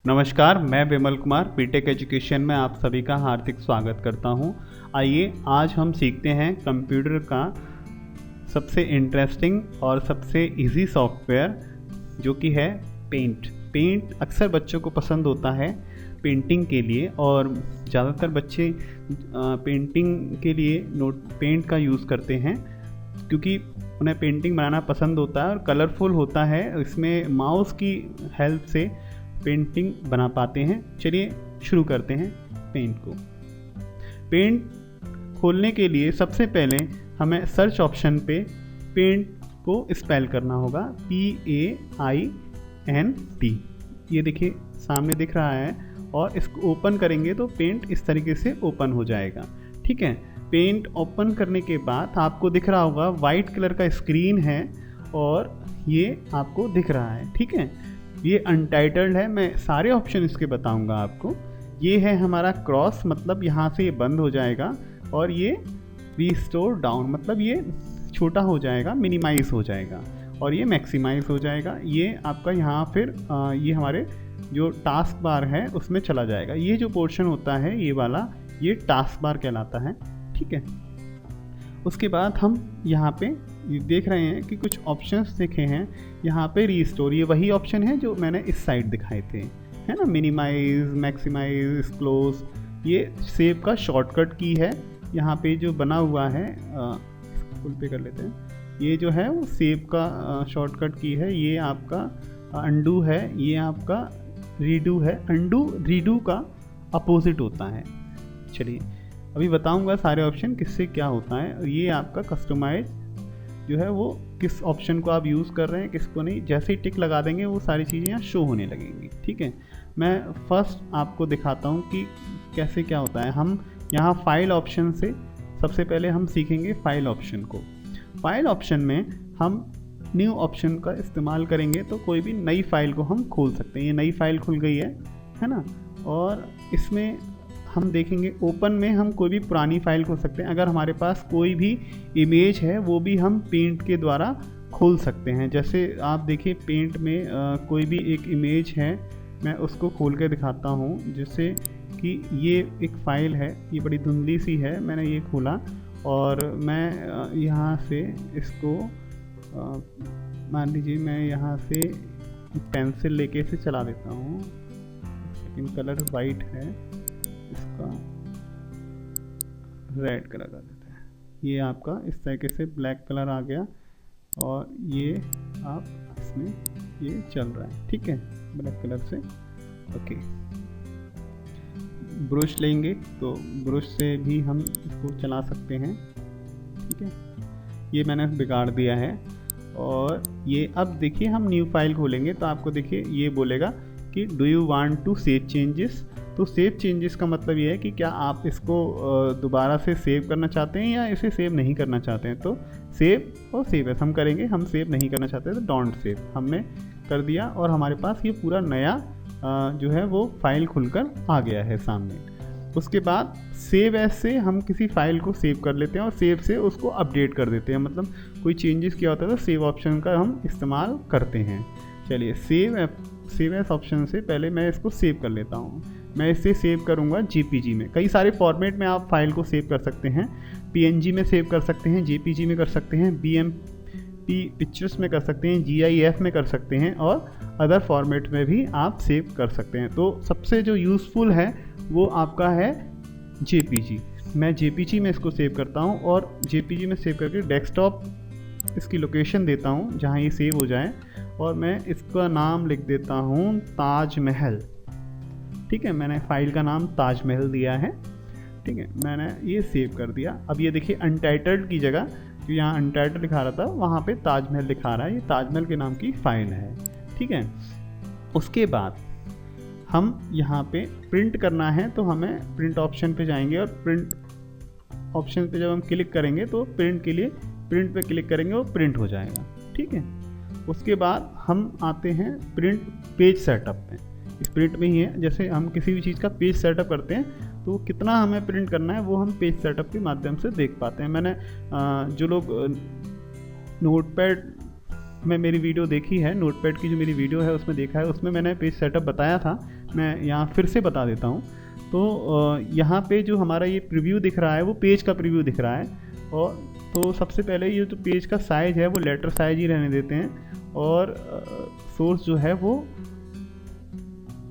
नमस्कार, मैं Vimal Kumar BTech education में आप सभी का हार्दिक स्वागत करता हूं। आइए आज हम सीखते हैं कंप्यूटर का सबसे इंटरेस्टिंग और सबसे इजी सॉफ्टवेयर जो कि है पेंट अक्सर बच्चों को पसंद होता है पेंटिंग के लिए, और ज़्यादातर बच्चे पेंटिंग के लिए पेंट का यूज़ करते हैं क्योंकि उन्हें पेंटिंग बनाना पसंद होता है और कलरफुल होता है। इसमें माउस की हेल्प से पेंटिंग बना पाते हैं। चलिए शुरू करते हैं पेंट को। पेंट खोलने के लिए सबसे पहले हमें सर्च ऑप्शन पे पेंट को स्पेल करना होगा, PAINT। ये देखिए सामने दिख रहा है, और इसको ओपन करेंगे तो पेंट इस तरीके से ओपन हो जाएगा। ठीक है, पेंट ओपन करने के बाद आपको दिख रहा होगा वाइट कलर का स्क्रीन है और ये आपको दिख रहा है। ठीक है, ये अनटाइटल्ड है, मैं सारे ऑप्शन इसके बताऊंगा आपको। ये है हमारा क्रॉस, मतलब यहाँ से ये बंद हो जाएगा, और ये रिस्टोर डाउन मतलब ये छोटा हो जाएगा, मिनिमाइज हो जाएगा, और ये मैक्सिमाइज हो जाएगा। ये आपका यहाँ फिर ये हमारे जो टास्क बार है उसमें चला जाएगा। ये जो पोर्शन होता है ये वाला, ये टास्क बार कहलाता है। ठीक है, उसके बाद हम यहाँ पे देख रहे हैं कि कुछ ऑप्शंस दिखे हैं यहाँ पे। रीस्टोर, ये वही ऑप्शन है जो मैंने इस साइड दिखाए थे, है ना। मिनिमाइज, मैक्सिमाइज, क्लोज, ये सेव का शॉर्टकट की है। यहाँ पे जो बना हुआ है, फुल पे कर लेते हैं, ये जो है वो सेव का शॉर्टकट की है। ये आपका अंडू है, ये आपका रीडू है। अंडू रीडू का अपोजिट होता है। चलिए अभी बताऊंगा सारे ऑप्शन किससे क्या होता है। और ये आपका कस्टमाइज जो है वो किस ऑप्शन को आप यूज़ कर रहे हैं, किसको नहीं। जैसे ही टिक लगा देंगे वो सारी चीज़ें यहाँ शो होने लगेंगी। ठीक है, मैं फर्स्ट आपको दिखाता हूँ कि कैसे क्या होता है। हम यहाँ फाइल ऑप्शन से सबसे पहले हम सीखेंगे फाइल ऑप्शन को। फाइल ऑप्शन में हम न्यू ऑप्शन का इस्तेमाल करेंगे तो कोई भी नई फाइल को हम खोल सकते हैं। ये नई फाइल खुल गई है ना। और इसमें हम देखेंगे ओपन में हम कोई भी पुरानी फाइल खोल सकते हैं। अगर हमारे पास कोई भी इमेज है वो भी हम पेंट के द्वारा खोल सकते हैं। जैसे आप देखिए पेंट में कोई भी एक इमेज है, मैं उसको खोल के दिखाता हूँ। जैसे कि ये एक फ़ाइल है, ये बड़ी धुंधली सी है, मैंने ये खोला और मैं यहाँ से इसको मान लीजिए मैं यहाँ से पेंसिल लेके इसे चला देता हूँ। सेकंड कलर वाइट है, इसका रेड कलर कर देते हैं। ये आपका इस तरीके से ब्लैक कलर आ गया, और ये आप इसमें ये चल रहा है। ठीक है, ब्लैक कलर से। ओके, ब्रश लेंगे तो ब्रश से भी हम इसको चला सकते हैं। ठीक है, ये मैंने बिगाड़ दिया है। और ये अब देखिए हम न्यू फाइल खोलेंगे तो आपको देखिए ये बोलेगा कि do you want to save changes. तो सेव चेंजेस का मतलब ये है कि क्या आप इसको दोबारा से सेव करना चाहते हैं या इसे सेव नहीं करना चाहते हैं। तो सेव और सेव एस हम करेंगे। हम सेव नहीं करना चाहते तो डोंट सेव हमने कर दिया, और हमारे पास ये पूरा नया जो है वो फाइल खुलकर आ गया है सामने। उसके बाद सेव एस से हम किसी फाइल को सेव कर लेते हैं और सेव से उसको अपडेट कर देते हैं। मतलब कोई चेंजेस किया होता है तो सेव ऑप्शन का हम इस्तेमाल करते हैं। चलिए सेव एस ऑप्शन से पहले मैं इसको सेव कर लेता हूँ। मैं इसे सेव करूँगा JPG में। कई सारे फॉर्मेट में आप फाइल को सेव कर सकते हैं। PNG में सेव कर सकते हैं, JPG में कर सकते हैं, BMP पिक्चर्स में कर सकते हैं, GIF में कर सकते हैं, और अदर फॉर्मेट में भी आप सेव कर सकते हैं। तो सबसे जो यूज़फुल है वो आपका है JPG। मैं JPG में इसको सेव करता हूँ, और JPG में सेव करके डेस्कटॉप इसकी लोकेशन देता हूँ जहाँ ये सेव हो जाए, और मैं इसका नाम लिख देता हूँ ताजमहल। ठीक है, मैंने फाइल का नाम ताजमहल दिया है। ठीक है, मैंने ये सेव कर दिया। अब ये देखिए अनटाइटल्ड की जगह जो यहाँ अनटाइटल्ड लिखा रहा था वहाँ पे ताजमहल लिखा रहा है। ये ताजमहल के नाम की फ़ाइल है। ठीक है, उसके बाद हम यहाँ पे प्रिंट करना है तो हमें प्रिंट ऑप्शन पे जाएंगे, और प्रिंट ऑप्शन पे जब हम क्लिक करेंगे तो प्रिंट के लिए प्रिंट पे क्लिक करेंगे और प्रिंट हो जाएगा। ठीक है, उसके बाद हम आते हैं प्रिंट पेज सेटअप पे। इस प्रिंट में ही है, जैसे हम किसी भी चीज़ का पेज सेटअप करते हैं तो कितना हमें प्रिंट करना है वो हम पेज सेटअप के माध्यम से देख पाते हैं। मैंने जो लोग नोटपैड में मेरी वीडियो देखी है, नोटपैड की जो मेरी वीडियो है उसमें देखा है, उसमें मैंने पेज सेटअप बताया था। मैं यहाँ फिर से बता देता हूँ। तो यहाँ पे जो हमारा ये प्रीव्यू दिख रहा है वो पेज का प्रीव्यू दिख रहा है। और तो सबसे पहले ये जो पेज का साइज़ है वो लेटर साइज ही रहने देते हैं, और सोर्स जो है वो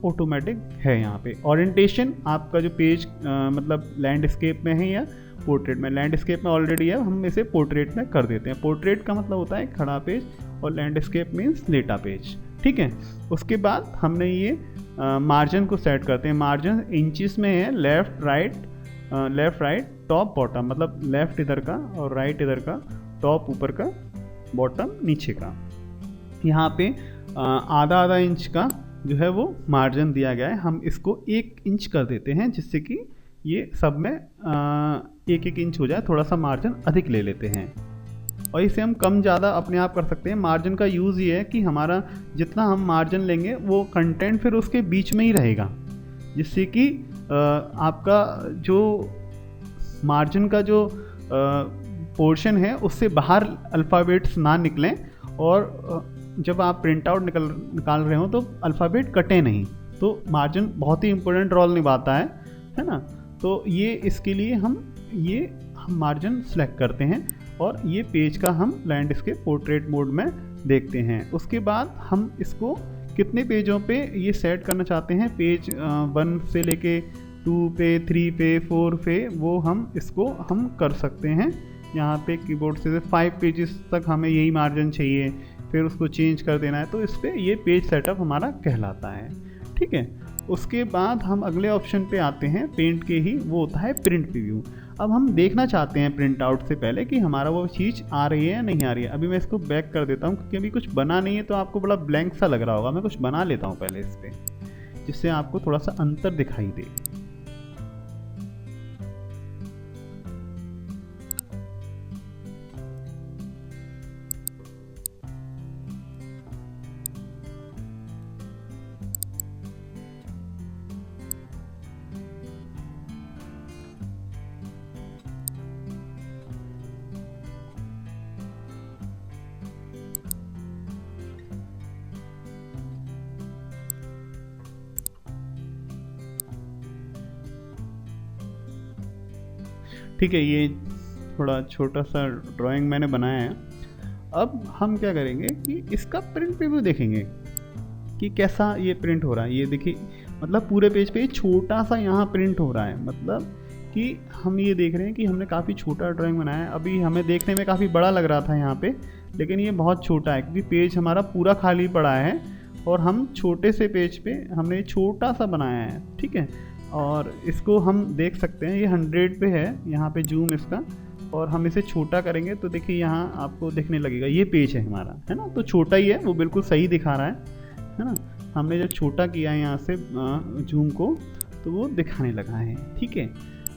ऑटोमेटिक है यहाँ पे। ओरिएंटेशन आपका जो पेज मतलब लैंडस्केप में है या पोर्ट्रेट में। लैंडस्केप में ऑलरेडी है, हम इसे पोर्ट्रेट में कर देते हैं। पोर्ट्रेट का मतलब होता है खड़ा पेज और लैंडस्केप मीन्स लेटा पेज, ठीक है। उसके बाद हमने ये मार्जिन को सेट करते हैं। मार्जिन इंचेस में है, लेफ़्ट राइट टॉप बॉटम, मतलब लेफ़्ट इधर का और राइट इधर का, टॉप ऊपर का, बॉटम नीचे का। यहाँ पे आधा इंच का जो है वो मार्जिन दिया गया है। हम इसको 1 इंच कर देते हैं जिससे कि ये सब में 1-1 इंच हो जाए, थोड़ा सा मार्जिन अधिक ले लेते हैं। और इसे हम कम ज़्यादा अपने आप कर सकते हैं। मार्जिन का यूज़ ये है कि हमारा जितना हम मार्जिन लेंगे वो कंटेंट फिर उसके बीच में ही रहेगा, जिससे कि आपका जो मार्जिन का जो पोर्शन है उससे बाहर अल्फ़ाबेट्स ना निकलें, और जब आप प्रिंट आउट निकाल रहे हो तो अल्फ़ाबेट कटे नहीं। तो मार्जिन बहुत ही इम्पोर्टेंट रोल निभाता है ना। तो ये इसके लिए हम मार्जिन सेलेक्ट करते हैं और ये पेज का हम लैंडस्केप पोर्ट्रेट मोड में देखते हैं। उसके बाद हम इसको कितने पेजों पे ये सेट करना चाहते हैं, पेज 1 से लेके 2 पे, 3 पे, 4 पे, वो हम इसको कर सकते हैं। यहाँ पे कीबोर्ड से 5 पेजेस तक हमें यही मार्जिन चाहिए, फिर उसको चेंज कर देना है। तो इस पर ये पेज सेटअप हमारा कहलाता है, ठीक है। उसके बाद हम अगले ऑप्शन पे आते हैं पेंट के ही, वो होता है प्रिंट प्रीव्यू। अब हम देखना चाहते हैं प्रिंट आउट से पहले कि हमारा वो चीज़ आ रही है या नहीं आ रही है। अभी मैं इसको बैक कर देता हूँ क्योंकि अभी कुछ बना नहीं है, तो आपको बड़ा ब्लैंक सा लग रहा होगा। मैं कुछ बना लेता हूँ पहले इस पर, जिससे आपको थोड़ा सा अंतर दिखाई दे। ठीक है, ये थोड़ा छोटा सा ड्राइंग मैंने बनाया है। अब हम क्या करेंगे कि इसका प्रिंट प्रीव्यू देखेंगे कि कैसा ये प्रिंट हो रहा है। ये देखिए, मतलब पूरे पेज पे छोटा सा यहाँ प्रिंट हो रहा है, मतलब कि हम ये देख रहे हैं कि हमने काफ़ी छोटा ड्राइंग बनाया है। अभी हमें देखने में काफ़ी बड़ा लग रहा था यहाँ पे, लेकिन ये बहुत छोटा है क्योंकि पेज हमारा पूरा खाली पड़ा है और हम छोटे से पेज पे हमने छोटा सा बनाया है, ठीक है। और इसको हम देख सकते हैं, ये 100 पे है यहाँ पे जूम इसका, और हम इसे छोटा करेंगे तो देखिए यहाँ आपको दिखने लगेगा ये पेज है हमारा, है ना। तो छोटा ही है, वो बिल्कुल सही दिखा रहा है ना। हमने जब छोटा किया है यहाँ से जूम को तो वो दिखाने लगा है, ठीक है।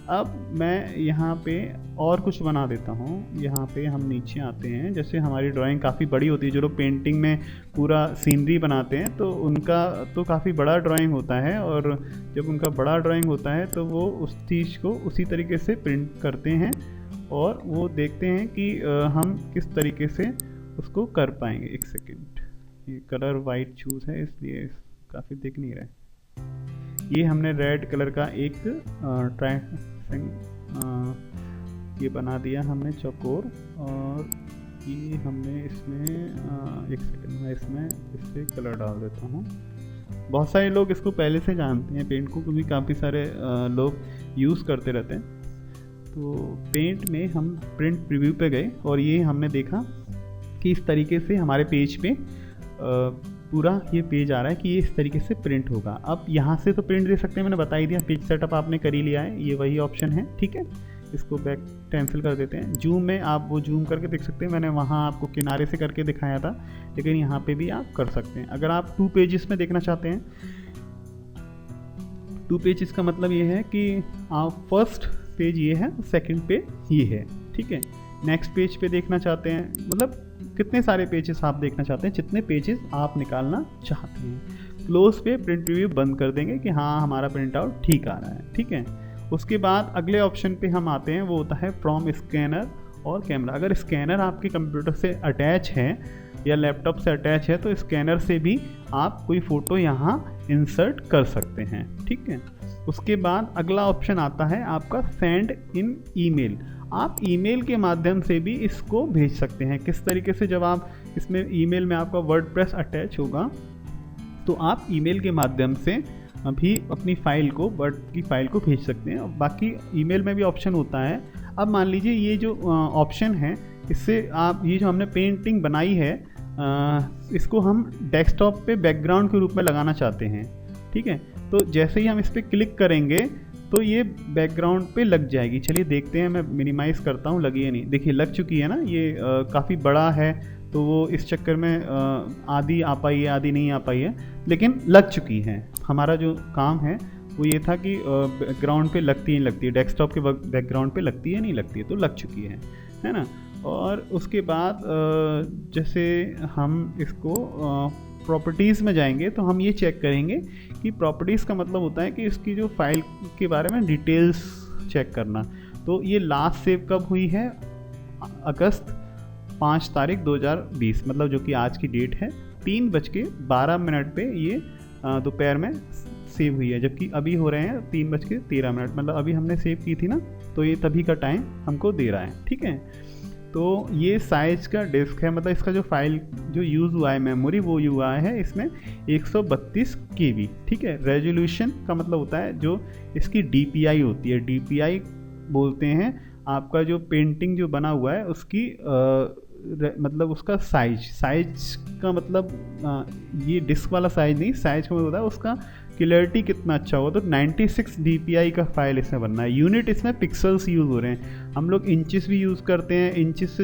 अब मैं यहाँ पे और कुछ बना देता हूँ। यहाँ पे हम नीचे आते हैं, जैसे हमारी ड्राइंग काफ़ी बड़ी होती है, जो लोग पेंटिंग में पूरा सीनरी बनाते हैं तो उनका तो काफ़ी बड़ा ड्राइंग होता है, और जब उनका बड़ा ड्राइंग होता है तो वो उस चीज़ को उसी तरीके से प्रिंट करते हैं और वो देखते हैं कि हम किस तरीके से उसको कर पाएंगे। एक सेकेंड, ये कलर वाइट चूज़ है इसलिए काफ़ी दिख नहीं रहा है। ये हमने रेड कलर का एक ये बना दिया हमने चौकोर, और ये हमने इसमें एक सेकंड में इसमें इससे कलर डाल देता हूँ। बहुत सारे लोग इसको पहले से जानते हैं पेंट को, क्योंकि काफ़ी सारे लोग यूज़ करते रहते हैं। तो पेंट में हम प्रिंट प्रीव्यू पे गए और ये हमने देखा कि इस तरीके से हमारे पेज पे पूरा ये पेज आ रहा है कि ये इस तरीके से प्रिंट होगा। अब यहाँ से तो प्रिंट दे सकते हैं, मैंने बता ही दिया। पेज सेटअप आपने कर ही लिया है, ये वही ऑप्शन है, ठीक है। इसको बैक कैंसिल कर देते हैं। जूम में आप वो जूम करके देख सकते हैं, मैंने वहाँ आपको किनारे से करके दिखाया था, लेकिन यहाँ पे भी आप कर सकते हैं। अगर आप 2 पेजेस में देखना चाहते हैं, 2 पेजेस का मतलब ये है कि आप फर्स्ट पेज ये है, सेकंड पेज ये है, ठीक है। नेक्स्ट पेज पे देखना चाहते हैं, मतलब कितने सारे पेजेस आप देखना चाहते हैं, जितने पेजेस आप निकालना चाहते हैं। क्लोज पे प्रिंट प्रीव्यू बंद कर देंगे कि हाँ हमारा प्रिंट आउट ठीक आ रहा है, ठीक है। उसके बाद अगले ऑप्शन पे हम आते हैं, वो होता है फ्रॉम स्कैनर और कैमरा। अगर स्कैनर आपके कंप्यूटर से अटैच है या लैपटॉप से अटैच है तो स्कैनर से भी आप कोई फ़ोटो यहाँ इंसर्ट कर सकते हैं। ठीक है, उसके बाद अगला ऑप्शन आता है आपका सेंड इन ईमेल। आप ईमेल के माध्यम से भी इसको भेज सकते हैं। किस तरीके से, जब आप इसमें ईमेल में आपका वर्डप्रेस अटैच होगा तो आप ईमेल के माध्यम से भी अपनी फाइल को, वर्ड की फाइल को भेज सकते हैं। और बाकी ईमेल में भी ऑप्शन होता है। अब मान लीजिए ये जो ऑप्शन है, इससे आप ये जो हमने पेंटिंग बनाई है इसको हम डेस्कटॉप पे बैकग्राउंड के रूप में लगाना चाहते हैं। ठीक है, तो जैसे ही हम इस पर क्लिक करेंगे तो ये बैकग्राउंड पे लग जाएगी। चलिए देखते हैं, मैं मिनिमाइज़ करता हूँ, लगी है नहीं, देखिए लग चुकी है ना। ये काफ़ी बड़ा है तो वो इस चक्कर में आधी आ पाई है, आधी नहीं आ पाई है, लेकिन लग चुकी है। हमारा जो काम है वो ये था कि बैकग्राउंड पे लगती है नहीं लगती है, डेस्कटॉप के बैकग्राउंड पे लगती है नहीं लगती है, तो लग चुकी है ना। और उसके बाद जैसे हम इसको प्रॉपर्टीज़ में जाएंगे तो हम ये चेक करेंगे कि प्रॉपर्टीज़ का मतलब होता है कि इसकी जो फाइल के बारे में डिटेल्स चेक करना। तो ये लास्ट सेव कब हुई है, अगस्त 5 तारीख 2020, मतलब जो कि आज की डेट है, 3:12 पे ये दोपहर में सेव हुई है। जबकि अभी हो रहे हैं 3:13, मतलब अभी हमने सेव की थी ना, तो ये तभी का टाइम हमको दे रहा है। ठीक है, तो ये साइज का डिस्क है, मतलब इसका जो फाइल जो यूज़ हुआ है मेमोरी वो हुआ है इसमें 132 KB। ठीक है, रेजोल्यूशन का मतलब होता है जो इसकी DPI होती है, DPI बोलते हैं आपका जो पेंटिंग जो बना हुआ है उसकी मतलब उसका साइज का मतलब ये डिस्क वाला साइज नहीं, साइज का मतलब होता है उसका क्लियरिटी कितना अच्छा होगा। तो 96 DPI का फाइल इसमें बनना है। यूनिट इसमें पिक्सल्स यूज़ हो रहे हैं, हम लोग इंचेस भी यूज़ करते हैं, इंचेस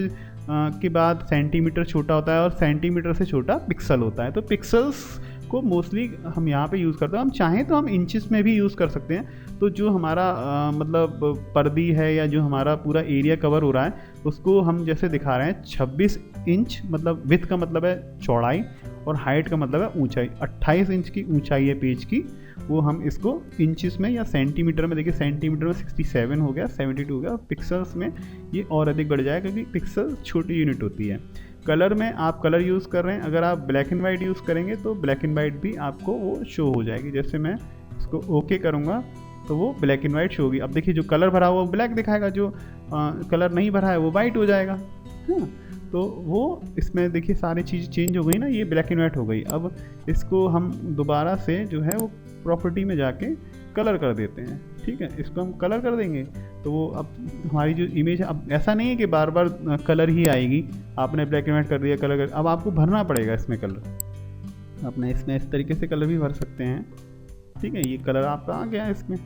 के बाद सेंटीमीटर छोटा होता है और सेंटीमीटर से छोटा पिक्सल होता है। तो पिक्सल्स को मोस्टली हम यहाँ पे यूज़ करते हैं। हम चाहें तो हम इंचेस में भी यूज़ कर सकते हैं। तो जो हमारा मतलब पर्दी है या जो हमारा पूरा एरिया कवर हो रहा है उसको हम जैसे दिखा रहे हैं 26 इंच, मतलब विड्थ का मतलब है चौड़ाई और हाइट का मतलब है ऊंचाई। 28 इंच की ऊंचाई है पेज की, वो हम इसको इंचेस में या सेंटीमीटर में, देखिए सेंटीमीटर में 67 हो गया, 72 हो गया, पिक्सल्स में ये और अधिक बढ़ जाएगा क्योंकि पिक्सल छोटी यूनिट होती है। कलर में आप कलर यूज़ कर रहे हैं, अगर आप ब्लैक एंड वाइट यूज़ करेंगे तो ब्लैक एंड वाइट भी आपको वो शो हो जाएगी। जैसे मैं इसको ओके करूँगा तो वो ब्लैक एंड वाइट शो होगी। अब देखिए जो कलर भरा हुआ वो ब्लैक दिखाएगा, जो कलर नहीं भरा है वो वाइट हो जाएगा। हाँ, तो वो इसमें देखिए सारी चीज़ चेंज हो गई ना, ये ब्लैक एंड वाइट हो गई। अब इसको हम दोबारा से जो है वो प्रॉपर्टी में जाके कलर कर देते हैं। ठीक है, इसको हम कलर कर देंगे तो वो अब हमारी जो इमेज है, अब ऐसा नहीं है कि बार बार कलर ही आएगी। आपने ब्लैक एंड वाइट कर दिया, कलर कर, अब आपको भरना पड़ेगा इसमें कलर। अपने इसमें इस तरीके से कलर भी भर सकते हैं। ठीक है, ये कलर आपका आ गया इसमें।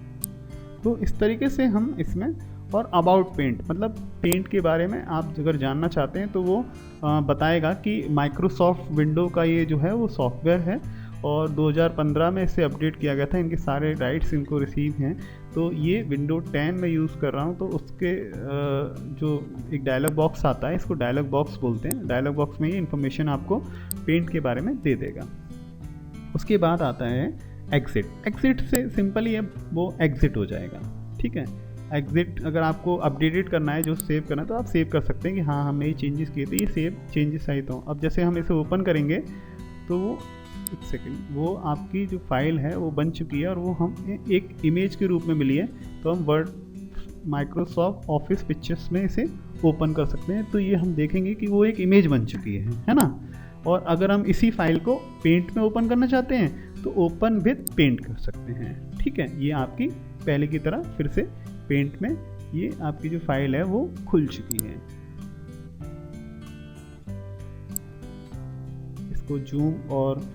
तो इस तरीके से हम इसमें, और अबाउट पेंट, मतलब पेंट के बारे में आप अगर जानना चाहते हैं तो वो बताएगा कि माइक्रोसॉफ्ट विंडो का ये जो है वो सॉफ्टवेयर है और 2015 में इसे अपडेट किया गया था। इनके सारे राइट्स इनको रिसीव हैं। तो ये विंडो 10 में यूज़ कर रहा हूँ, तो उसके जो एक डायलॉग बॉक्स आता है, इसको डायलॉग बॉक्स बोलते हैं। डायलॉग बॉक्स में ये इन्फॉर्मेशन आपको पेंट के बारे में दे देगा। उसके बाद आता है एग्जिट। एग्जिट से सिंपल ही है, वो एग्जिट हो जाएगा। ठीक है, एग्जिट अगर आपको अपडेटेड करना है, जो सेव करना है, तो आप सेव कर सकते हैं कि हाँ हमने ये चेंजेस किए थे, ये सेव चेंजेस आई। तो अब जैसे हम इसे ओपन करेंगे तो वो एक सेकेंड, वो आपकी जो फाइल है वो बन चुकी है और वो हम एक इमेज के रूप में मिली है। तो हम वर्ड माइक्रोसॉफ्ट ऑफिस पिक्चर्स में इसे ओपन कर सकते हैं। तो ये हम देखेंगे कि वो एक इमेज बन चुकी है ना। और अगर हम इसी फाइल को पेंट में ओपन करना चाहते हैं तो ओपन विद पेंट कर सकते हैं। ठीक है, ये आपकी पहले की तरह फिर से पेंट में ये आपकी जो फाइल है वो खुल चुकी है। इसको जूम और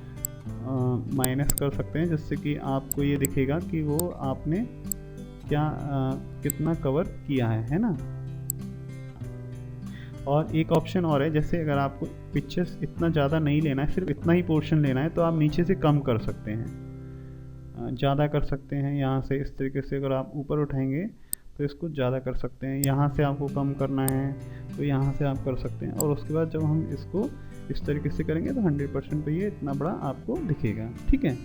माइनस कर सकते हैं जिससे कि आपको ये दिखेगा कि वो आपने क्या कितना कवर किया है ना। और एक ऑप्शन और है, जैसे अगर आपको पिक्चर्स इतना ज़्यादा नहीं लेना है, सिर्फ इतना ही पोर्शन लेना है, तो आप नीचे से कम कर सकते हैं, ज़्यादा कर सकते हैं। यहाँ से इस तरीके से अगर आप ऊपर उठाएंगे तो इसको ज़्यादा कर सकते हैं। यहाँ से आपको कम करना है तो यहाँ से आप कर सकते हैं। और उसके बाद जब हम इसको इस तरीके से करेंगे तो 100% पे ये इतना बड़ा आपको दिखेगा। ठीक है,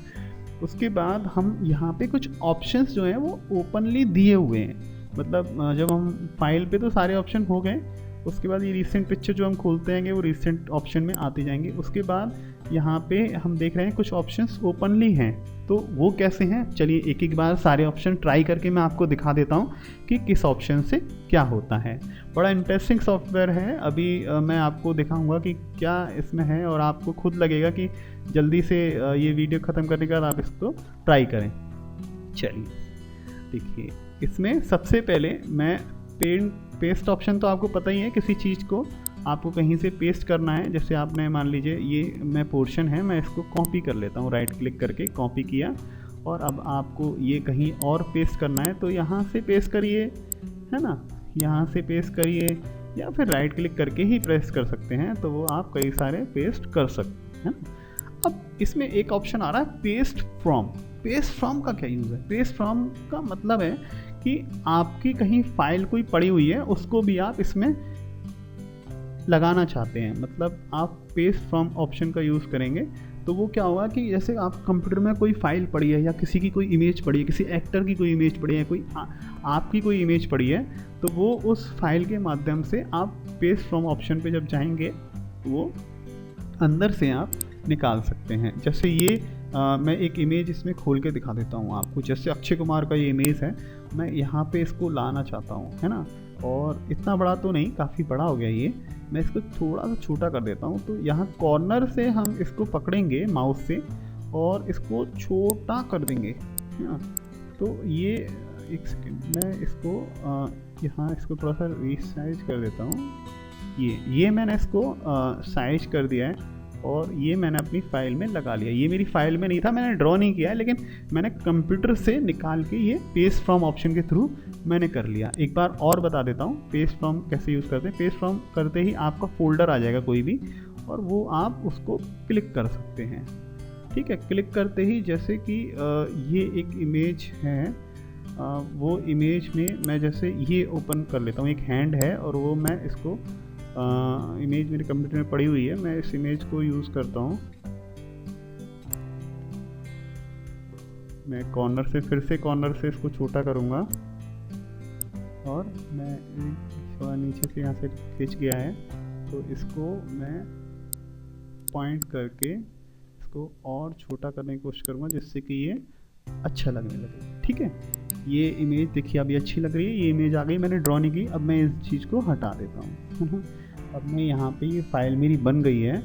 उसके बाद हम यहाँ पे कुछ ऑप्शंस जो हैं वो ओपनली दिए हुए हैं। मतलब जब हम फाइल पे तो सारे ऑप्शन हो गए, उसके बाद ये रिसेंट पिक्चर जो हम खोलते हैं वो रिसेंट ऑप्शन में आते जाएंगे। उसके बाद यहाँ पे हम देख रहे हैं कुछ ऑप्शंस ओपनली हैं, तो वो कैसे हैं, चलिए एक एक बार सारे ऑप्शन ट्राई करके मैं आपको दिखा देता हूँ कि किस ऑप्शन से क्या होता है। बड़ा इंटरेस्टिंग सॉफ्टवेयर है। अभी मैं आपको दिखाऊंगा कि क्या इसमें है और आपको खुद लगेगा कि जल्दी से ये वीडियो ख़त्म करने के बाद आप इसको ट्राई करें। चलिए देखिए, इसमें सबसे पहले मैं पेस्ट ऑप्शन तो आपको पता ही है, किसी चीज़ को आपको कहीं से पेस्ट करना है। जैसे आपने मान लीजिए ये मैं पोर्शन है, मैं इसको कॉपी कर लेता हूँ, राइट क्लिक करके कॉपी किया, और अब आपको ये कहीं और पेस्ट करना है तो यहाँ से पेस्ट करिए, है ना, यहाँ से पेस्ट करिए, या फिर राइट क्लिक करके ही प्रेस कर सकते हैं, तो वो आप कई सारे पेस्ट कर सकते हैं। अब इसमें एक ऑप्शन आ रहा है पेस्ट फ्रॉम। पेस्ट फ्रॉम का क्या यूज़ है? पेस्ट फ्रॉम का मतलब है कि आपकी कहीं फाइल कोई पड़ी हुई है, उसको भी आप इसमें लगाना चाहते हैं, मतलब आप पेस्ट फ्रॉम ऑप्शन का यूज़ करेंगे तो वो क्या होगा कि जैसे आप कंप्यूटर में कोई फाइल पड़ी है या किसी की कोई इमेज पड़ी है, किसी एक्टर की कोई इमेज पड़ी है, कोई आपकी कोई इमेज पड़ी है, तो वो उस फाइल के माध्यम से आप पेस्ट फ्रॉम ऑप्शन पे जब जाएंगे वो अंदर से आप निकाल सकते हैं। जैसे ये मैं एक इमेज इसमें खोल के दिखा देता हूँ आपको। जैसे अक्षय कुमार का ये इमेज है, मैं यहाँ पे इसको लाना चाहता हूँ, है ना, और इतना बड़ा तो नहीं, काफ़ी बड़ा हो गया ये, मैं इसको थोड़ा सा छोटा कर देता हूँ। तो यहाँ कॉर्नर से हम इसको पकड़ेंगे माउस से और इसको छोटा कर देंगे, है ना। तो ये एक सेकेंड, मैं इसको यहाँ इसको थोड़ा सा रीसाइज कर देता हूँ। ये मैंने इसको साइज कर दिया है और ये मैंने अपनी फ़ाइल में लगा लिया। ये मेरी फ़ाइल में नहीं था, मैंने ड्रॉ नहीं किया है, लेकिन मैंने कंप्यूटर से निकाल के ये पेस्ट फ्रॉम ऑप्शन के थ्रू मैंने कर लिया। एक बार और बता देता हूँ पेस्ट फ्रॉम कैसे यूज़ करते हैं। पेस्ट फ्रॉम करते ही आपका फोल्डर आ जाएगा कोई भी, और वो आप उसको क्लिक कर सकते हैं, ठीक है। क्लिक करते ही जैसे कि ये एक इमेज है, वो इमेज में मैं जैसे ये ओपन कर लेता हूँ, एक हैंड है और वो मैं इसको इमेज मेरे कंप्यूटर में पड़ी हुई है, मैं इस इमेज को यूज़ करता हूँ। मैं कॉर्नर से फिर से कॉर्नर से इसको छोटा करूँगा और मैं थोड़ा नीचे से यहाँ से खींच गया है, तो इसको मैं पॉइंट करके इसको और छोटा करने की कोशिश करूँगा जिससे कि ये अच्छा लगने लगे, ठीक है। ये इमेज देखिए अभी अच्छी लग रही है, ये इमेज आ गई, मैंने ड्रॉ नहीं की। अब मैं इस चीज़ को हटा देता हूँ। अब मैं यहाँ पे ये फाइल मेरी बन गई है,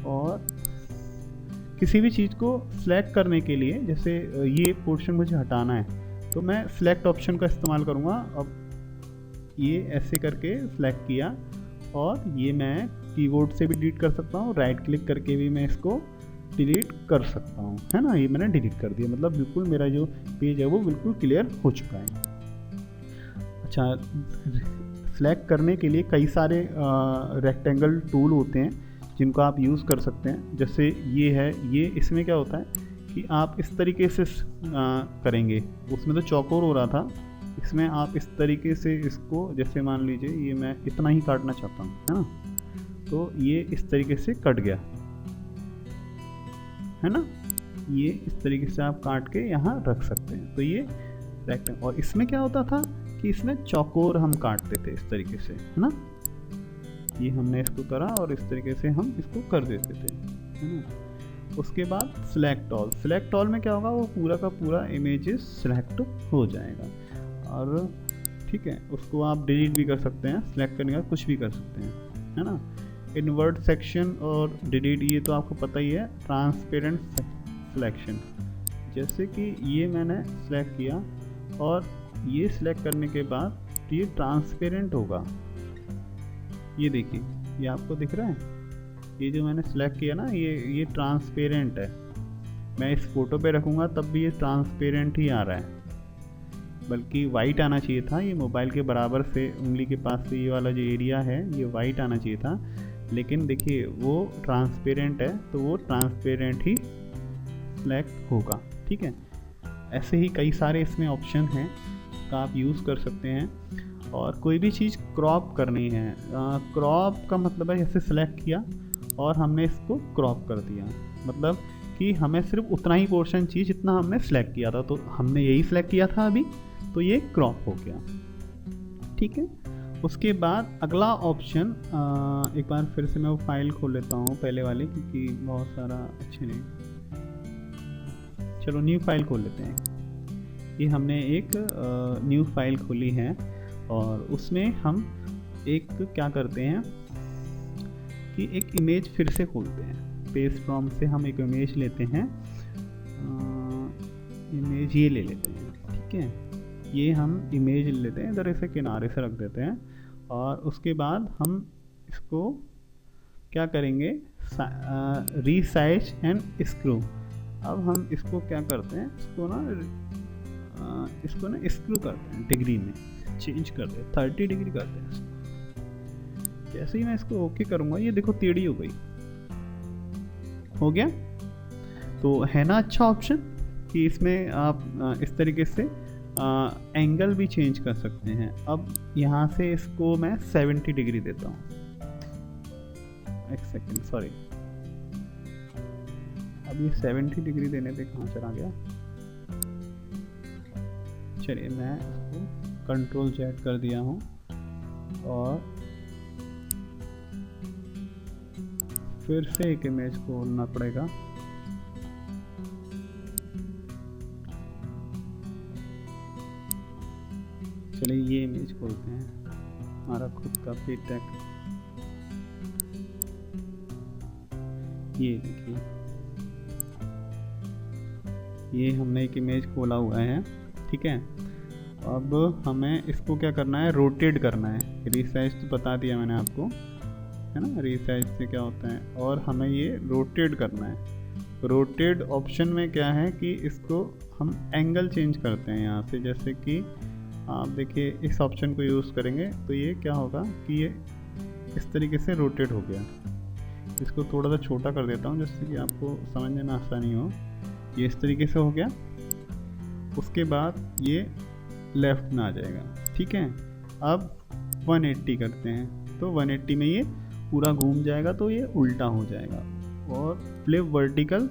और किसी भी चीज़ को सिलेक्ट करने के लिए जैसे ये पोर्शन मुझे हटाना है तो मैं सिलेक्ट ऑप्शन का इस्तेमाल करूँगा। अब ये ऐसे करके सिलेक्ट किया, और ये मैं कीबोर्ड से भी डिलीट कर सकता हूँ, राइट क्लिक करके भी मैं इसको डिलीट कर सकता हूँ, है ना। ये मैंने डिलीट कर दिया, मतलब बिल्कुल मेरा जो पेज है वो बिल्कुल क्लियर हो चुका है। अच्छा, सिलेक्ट करने के लिए कई सारे रेक्टेंगल टूल होते हैं जिनको आप यूज़ कर सकते हैं। जैसे ये है, ये इसमें क्या होता है कि आप इस तरीके से करेंगे, उसमें तो चौकोर हो रहा था, इसमें आप इस तरीके से इसको, जैसे मान लीजिए ये मैं इतना ही काटना चाहता हूँ, है ना, तो ये इस तरीके से कट गया, है ना। ये इस तरीके से आप काट के यहाँ रख सकते हैं, तो ये रेक्टेंगल। और इसमें क्या होता था कि इसमें चौकोर हम काटते थे इस तरीके से, है ना। ये हमने इसको करा और इस तरीके से हम इसको कर देते थे, है ना। उसके बाद सिलेक्ट ऑल। सिलेक्ट ऑल में क्या होगा, वो पूरा का पूरा इमेजेस सिलेक्ट हो जाएगा, और ठीक है, उसको आप डिलीट भी कर सकते हैं, सिलेक्ट करने का कुछ भी कर सकते हैं, है ना। इन्वर्ट सेक्शन और डिलीट, ये तो आपको पता ही है। ट्रांसपेरेंट सिलेक्शन, जैसे कि ये मैंने सिलेक्ट किया और ये सिलेक्ट करने के बाद ये ट्रांसपेरेंट होगा। ये देखिए, ये आपको दिख रहा है, ये जो मैंने सिलेक्ट किया ना, ये ट्रांसपेरेंट है। मैं इस फोटो पे रखूँगा तब भी ये ट्रांसपेरेंट ही आ रहा है, बल्कि वाइट आना चाहिए था। ये मोबाइल के बराबर से उंगली के पास से ये वाला जो एरिया है ये वाइट आना चाहिए था, लेकिन देखिए वो ट्रांसपेरेंट है, तो वो ट्रांसपेरेंट ही सिलेक्ट होगा, ठीक है। ऐसे ही कई सारे इसमें ऑप्शन हैं का आप यूज़ कर सकते हैं। और कोई भी चीज़ क्रॉप करनी है, क्रॉप का मतलब है जैसे सिलेक्ट किया और हमने इसको क्रॉप कर दिया, मतलब कि हमें सिर्फ उतना ही पोर्शन चाहिए जितना हमने सिलेक्ट किया था, तो हमने यही सिलेक्ट किया था अभी, तो ये क्रॉप हो गया, ठीक है। उसके बाद अगला ऑप्शन, एक बार फिर से मैं वो फाइल खोल लेता हूँ पहले वाली, क्योंकि बहुत सारा अच्छे नहीं। चलो न्यू फाइल खोल लेते हैं। ये हमने एक न्यू फाइल खोली है और उसमें हम एक क्या करते हैं कि एक इमेज फिर से खोलते हैं। पेज फ्रॉम से हम एक इमेज लेते हैं, इमेज ये ले लेते हैं, ठीक है। ये हम इमेज ले लेते हैं, इधर इसे किनारे से रख देते हैं और उसके बाद हम इसको क्या करेंगे, रीसाइज एंड स्क्रू। अब हम इसको क्या करते हैं, इसको ना स्क्रू करते हैं, डिग्री में चेंज करते हैं, 30 डिग्री करते हैं इसको। जैसे ही मैं इसको ओके करूँगा, ये देखो टेढ़ी हो गई, हो गया। तो है ना अच्छा ऑप्शन कि इसमें आप इस तरीके से एंगल भी चेंज कर सकते हैं। अब यहाँ से इसको मैं 70 डिग्री देता हूँ, एक सेकेंड सॉरी, अब ये 70 डिग्री देने पे कहाँ चला गया। चलिए मैं इसको कंट्रोल Z कर दिया हूँ और फिर से एक इमेज खोलना पड़ेगा। चलिए ये इमेज खोलते हैं, हमारा खुद का फीडबैक। ये देखिए, ये हमने एक इमेज खोला हुआ है, ठीक है। अब हमें इसको क्या करना है, रोटेट करना है। रीसाइज तो बता दिया मैंने आपको, है ना, रीसाइज से क्या होता है। और हमें ये रोटेट करना है। रोटेट ऑप्शन में क्या है कि इसको हम एंगल चेंज करते हैं यहाँ से। जैसे कि आप देखिए, इस ऑप्शन को यूज़ करेंगे तो ये क्या होगा कि ये इस तरीके से रोटेट हो गया। इसको थोड़ा सा छोटा कर देता हूँ जिससे कि आपको समझने में आसानी हो। ये इस तरीके से हो गया। उसके बाद ये लेफ़्ट में आ जाएगा, ठीक है। अब 180 करते हैं तो 180 में ये पूरा घूम जाएगा, तो ये उल्टा हो जाएगा। और फ्लिप वर्टिकल,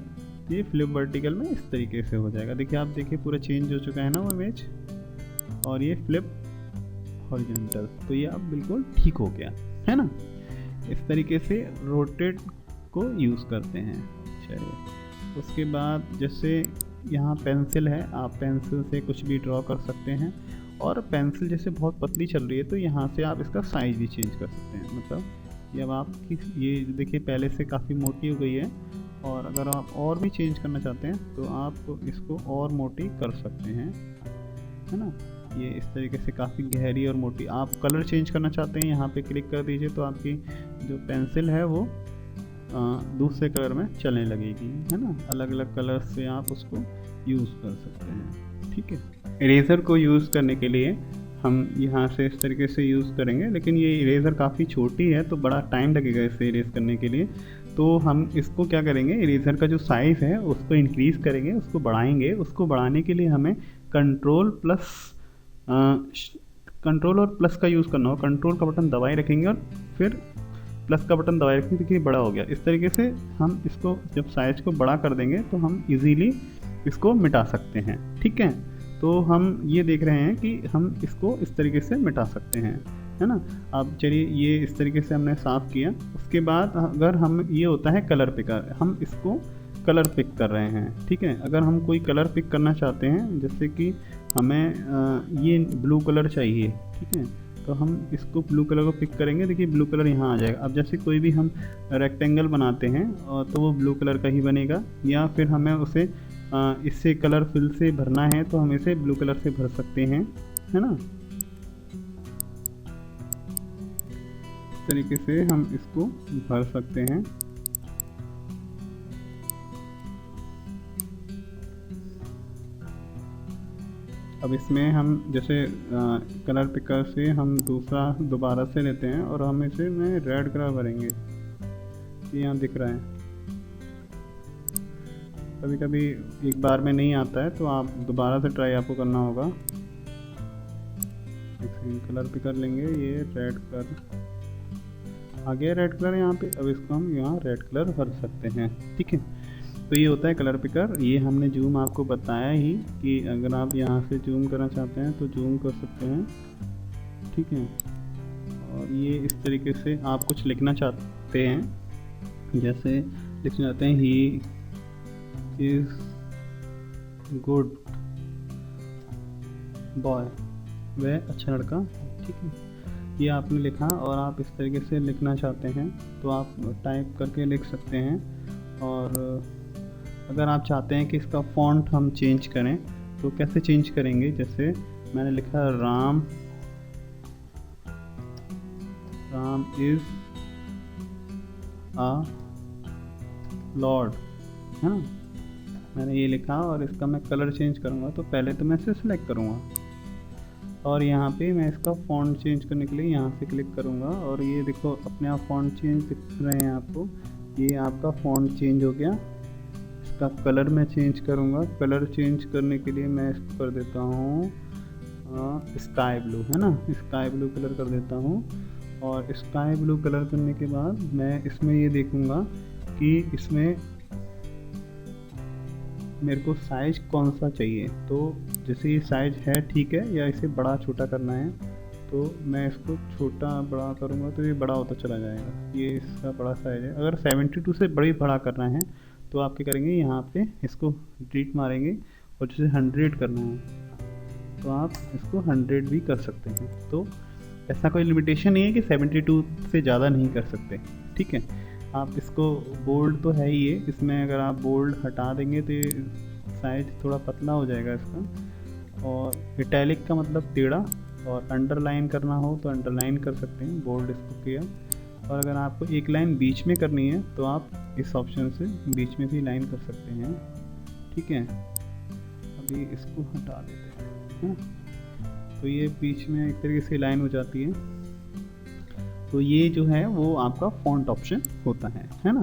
ये फ्लिप वर्टिकल में इस तरीके से हो जाएगा। देखिए, आप देखिए पूरा चेंज हो चुका है ना वो इमेज। और ये फ्लिप हॉरिजॉन्टल, तो ये अब बिल्कुल ठीक हो गया, है ना। इस तरीके से रोटेट को यूज़ करते हैं। चलिए, उसके बाद जैसे यहाँ पेंसिल है, आप पेंसिल से कुछ भी ड्रॉ कर सकते हैं। और पेंसिल जैसे बहुत पतली चल रही है तो यहाँ से आप इसका साइज़ भी चेंज कर सकते हैं। मतलब ये अब आपकी, ये देखिए पहले से काफ़ी मोटी हो गई है, और अगर आप और भी चेंज करना चाहते हैं तो आप इसको और मोटी कर सकते हैं, है ना। ये इस तरीके से काफ़ी गहरी और मोटी। आप कलर चेंज करना चाहते हैं, यहाँ पे क्लिक कर दीजिए तो आपकी जो पेंसिल है वो दूसरे कलर में चलने लगेगी, है ना। अलग अलग कलर से आप उसको यूज़ कर सकते हैं, ठीक है। इरेज़र को यूज़ करने के लिए हम यहाँ से इस तरीके से यूज़ करेंगे, लेकिन ये इरेज़र काफ़ी छोटी है तो बड़ा टाइम लगेगा इसे इरेज़ करने के लिए। तो हम इसको क्या करेंगे, इरेज़र का जो साइज़ है उसको इंक्रीज़ करेंगे, उसको बढ़ाएंगे। उसको बढ़ाने के लिए हमें कंट्रोल और प्लस का यूज़ करना होगा। कंट्रोल का बटन दबाए रखेंगे और फिर प्लस का बटन दबाए रखेंगे, देखिए बड़ा हो गया। इस तरीके से हम इसको जब साइज़ को बड़ा कर देंगे तो हम इजीली इसको मिटा सकते हैं, ठीक है। तो हम ये देख रहे हैं कि हम इसको इस तरीके से मिटा सकते हैं, है ना। अब चलिए, ये इस तरीके से हमने साफ़ किया। उसके बाद अगर हम, ये होता है कलर पिकर, हम इसको कलर पिक कर रहे हैं, ठीक है। अगर हम कोई कलर पिक करना चाहते हैं, जैसे कि हमें ये ब्लू कलर चाहिए, ठीक है, तो हम इसको ब्लू कलर को पिक करेंगे। देखिए ब्लू कलर यहाँ आ जाएगा। अब जैसे कोई भी हम रेक्टेंगल बनाते हैं तो वो ब्लू कलर का ही बनेगा, या फिर हमें उसे इससे कलर फिल से भरना है तो हम इसे ब्लू कलर से भर सकते हैं, है ना। इस तरीके से हम इसको भर सकते हैं। अब इसमें हम जैसे कलर पिकर से हम दोबारा से लेते हैं और हम इसे में रेड कलर भरेंगे, ये यहाँ दिख रहा है। कभी कभी एक बार में नहीं आता है तो आप दोबारा से ट्राई आपको करना होगा। एक कलर पिकर लेंगे, ये रेड कलर आ गया, रेड कलर यहाँ पे। अब इसको हम यहाँ रेड कलर भर सकते हैं, ठीक है। तो ये होता है कलर पिकर। ये हमने जूम आपको बताया ही कि अगर आप यहाँ से जूम करना चाहते हैं तो जूम कर सकते हैं, ठीक है। और ये इस तरीके से आप कुछ लिखना चाहते हैं, जैसे लिखना चाहते हैं ही इज़ गुड बॉय, वह अच्छा लड़का, ठीक है। ये आपने लिखा और आप इस तरीके से लिखना चाहते हैं तो आप टाइप करके लिख सकते हैं। और अगर आप चाहते हैं कि इसका फ़ॉन्ट हम चेंज करें तो कैसे चेंज करेंगे, जैसे मैंने लिखा राम इज़ आ लॉर्ड, है ना, मैंने ये लिखा और इसका मैं कलर चेंज करूँगा तो पहले तो मैं इसे सेलेक्ट करूँगा और यहाँ पे मैं इसका फ़ॉन्ट चेंज करने के लिए यहाँ से क्लिक करूँगा और ये देखो अपने आप फ़ॉन्ट चेंज दिख रहे हैं आपको। ये आपका फ़ॉन्ट चेंज हो गया। इसका कलर मैं चेंज करूँगा। कलर चेंज करने के लिए मैं इसको कर देता हूँ स्काई ब्लू, है ना, स्काई ब्लू कलर कर देता हूँ। और स्काई ब्लू कलर करने के बाद मैं इसमें ये देखूँगा कि इसमें मेरे को साइज़ कौन सा चाहिए। तो जैसे ये साइज़ है ठीक है, या इसे बड़ा छोटा करना है तो मैं इसको छोटा बड़ा करूँगा तो ये बड़ा होता चला जाएगा। ये इसका बड़ा साइज़ है। अगर 72 से बड़ा करना है तो आप क्या करेंगे, यहाँ पे इसको डिलीट मारेंगे और जैसे 100 करना है तो आप इसको 100 भी कर सकते हैं। तो ऐसा कोई लिमिटेशन नहीं है कि 72 से ज़्यादा नहीं कर सकते, ठीक है। आप इसको बोल्ड तो है ही है, इसमें अगर आप बोल्ड हटा देंगे तो ये साइज थोड़ा पतला हो जाएगा इसका। और इटैलिक का मतलब टेढ़ा, और अंडरलाइन करना हो तो अंडरलाइन कर सकते हैं, बोल्ड इसको किया। और अगर आपको एक लाइन बीच में करनी है तो आप इस ऑप्शन से बीच में भी लाइन कर सकते हैं, ठीक है। अभी इसको हटा देते हैं, तो ये बीच में एक तरीके से लाइन हो जाती है। तो ये जो है वो आपका फ़ॉन्ट ऑप्शन होता है ना।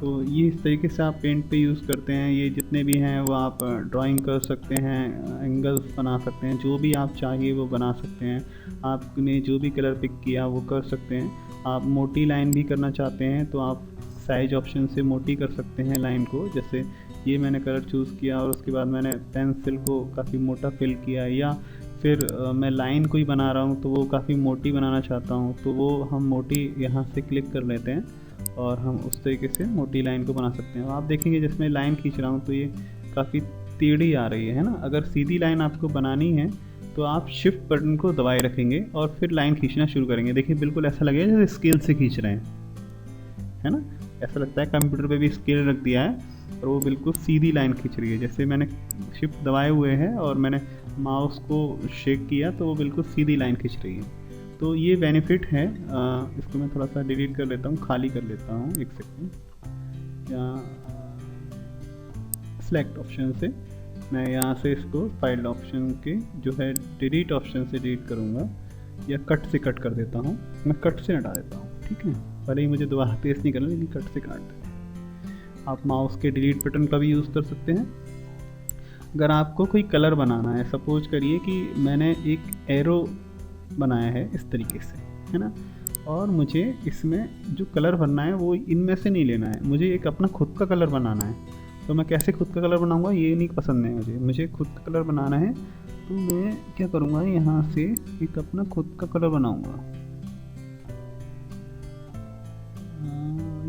तो ये इस तरीके से आप पेंट पे यूज़ करते हैं। ये जितने भी हैं वो आप ड्राइंग कर सकते हैं, एंगल्स बना सकते हैं, जो भी आप चाहिए वो बना सकते हैं। आपने जो भी कलर पिक किया वो कर सकते हैं। आप मोटी लाइन भी करना चाहते हैं तो आप साइज ऑप्शन से मोटी कर सकते हैं लाइन को। जैसे ये मैंने कलर चूज़ किया और उसके बाद मैंने पेंसिल को काफ़ी मोटा फिल किया, या फिर मैं लाइन कोई बना रहा हूँ तो वो काफ़ी मोटी बनाना चाहता हूँ तो वो हम मोटी यहाँ से क्लिक कर लेते हैं और हम उस तरीके से मोटी लाइन को बना सकते हैं। आप देखेंगे जिसमें लाइन खींच रहा हूँ तो ये काफ़ी टेढ़ी आ रही है ना। अगर सीधी लाइन आपको बनानी है तो आप शिफ्ट बटन को दबाए रखेंगे और फिर लाइन खींचना शुरू करेंगे। देखिए बिल्कुल ऐसा लगेगा जैसे स्केल से खींच रहे हैं, है ना। ऐसा लगता है कंप्यूटर पे भी स्केल रख दिया है और वो बिल्कुल सीधी लाइन खींच रही है। जैसे मैंने शिफ्ट दबाए हुए हैं और मैंने माउस को शेक किया तो वो बिल्कुल सीधी लाइन खींच रही है। तो ये बेनिफिट है। इसको मैं थोड़ा सा डिलीट कर लेता हूँ, खाली कर लेता हूँ, एक सेकेंड। यहाँ सेलेक्ट ऑप्शन से मैं यहाँ से इसको फाइल ऑप्शन के जो है डिलीट ऑप्शन से डिलीट करूँगा, या कट से कट कर देता हूँ। मैं कट से हटा देता हूँ, ठीक है। भले ही मुझे दोबारा पेस्ट नहीं करना, लेकिन कट से काट देते हैं। आप माउस के डिलीट बटन का भी यूज़ कर सकते हैं। अगर आपको कोई कलर बनाना है, सपोज करिए कि मैंने एक एरो बनाया है इस तरीके से, है ना, और मुझे इसमें जो कलर भरना है वो इनमें से नहीं लेना है, मुझे एक अपना खुद का कलर बनाना है। तो मैं कैसे खुद का कलर बनाऊंगा, ये नहीं पसंद है मुझे खुद का कलर बनाना है। तो मैं क्या करूँगा, यहाँ से एक अपना खुद का कलर बनाऊँगा।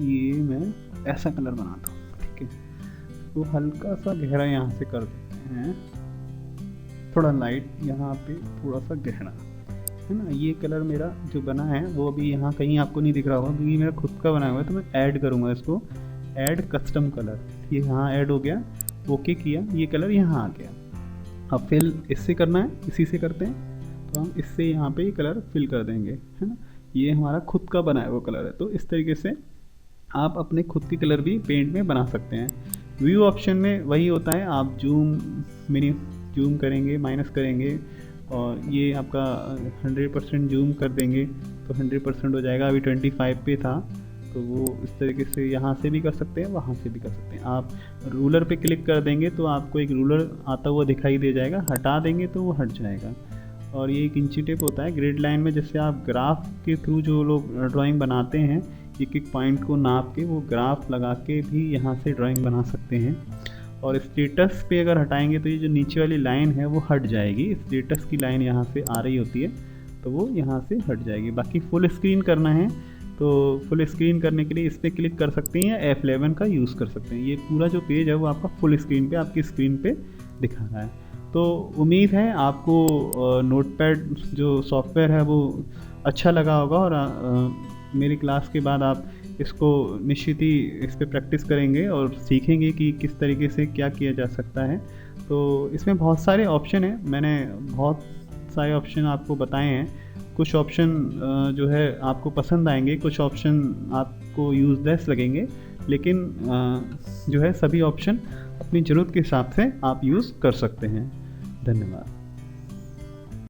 ये मैं ऐसा कलर बनाता हूँ, ठीक है। तो हल्का सा गहरा यहाँ से कर देते हैं, थोड़ा लाइट यहाँ पे, थोड़ा सा गहरा, है ना। ये कलर मेरा जो बना है वो अभी यहाँ कहीं आपको नहीं दिख रहा होगा क्योंकि मेरा खुद का बना हुआ है। तो मैं ऐड करूँगा इसको, ऐड कस्टम कलर, ये यहाँ ऐड हो गया, ओके किया, ये कलर यहाँ आ गया। अब फिल इससे करना है, इसी से करते हैं तो हम इससे यहाँ पे ये कलर फिल कर देंगे, है ना। ये हमारा खुद का बना है वो कलर है। तो इस तरीके से आप अपने खुद के कलर भी पेंट में बना सकते हैं। व्यू ऑप्शन में वही होता है, आप जूम करेंगे, माइनस करेंगे और ये आपका 100% जूम कर देंगे तो 100% हो जाएगा। अभी 25 पे था तो वो इस तरीके से यहाँ से भी कर सकते हैं, वहाँ से भी कर सकते हैं। आप रूलर पे क्लिक कर देंगे तो आपको एक रूलर आता हुआ दिखाई दे जाएगा, हटा देंगे तो वो हट जाएगा। और ये एक इंची टेप होता है ग्रिड लाइन में, जैसे आप ग्राफ के थ्रू जो लोग ड्राइंग बनाते हैं, एक पॉइंट को नाप के वो ग्राफ लगा के भी यहाँ से ड्राइंग बना सकते हैं। और स्टेटस पे अगर हटाएंगे तो ये जो नीचे वाली लाइन है वो हट जाएगी, स्टेटस की लाइन यहाँ से आ रही होती है। तो वो यहाँ से हट जाएगी। बाकी फुल स्क्रीन करना है तो फुल स्क्रीन करने के लिए इस पर क्लिक कर सकते हैं या F11 का यूज़ कर सकते हैं। ये पूरा जो पेज है वो आपका फुल स्क्रीन पे आपकी स्क्रीन पे दिखा रहा है। तो उम्मीद है आपको नोटपैड जो सॉफ्टवेयर है वो अच्छा लगा होगा और मेरी क्लास के बाद आप इसको निश्चित ही इस पर प्रैक्टिस करेंगे और सीखेंगे कि किस तरीके से क्या किया जा सकता है। तो इसमें बहुत सारे ऑप्शन हैं, मैंने बहुत सारे ऑप्शन आपको बताए हैं। कुछ ऑप्शन जो है आपको पसंद आएंगे, कुछ ऑप्शन आपको यूज़लेस लगेंगे, लेकिन जो है सभी ऑप्शन अपनी ज़रूरत के हिसाब से आप यूज़ कर सकते हैं। धन्यवाद।